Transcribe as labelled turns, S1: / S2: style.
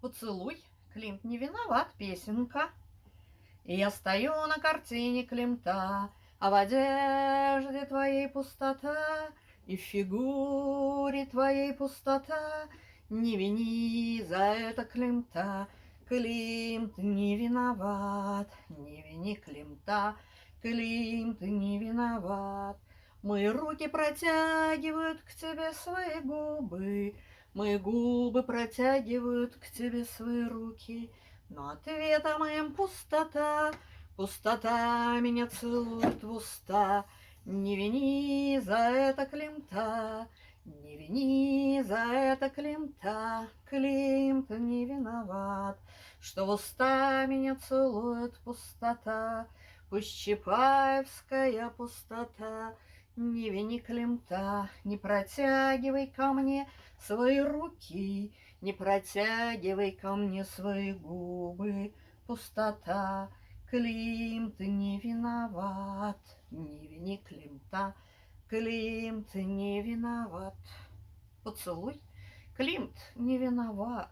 S1: Поцелуй, Климт не виноват, песенка. И я стою на картине Климта, а в одежде твоей пустота, и в фигуре твоей пустота. Не вини за это Климта, Климт не виноват. Не вини Климта, Климт не виноват. Мои руки протягивают к тебе свои губы, мои губы протягивают к тебе свои руки, но ответом им пустота. Пустота меня целует в уста. Не вини за это Климта, не вини за это Климта. Климт не виноват, что в уста меня целует пустота. Пусть Чапаевская пустота. Не вини Климта, не протягивай ко мне свои руки, не протягивай ко мне свои губы. Пустота, Климт не виноват. Не вини Климта, Климт не виноват. Поцелуй, Климт не виноват.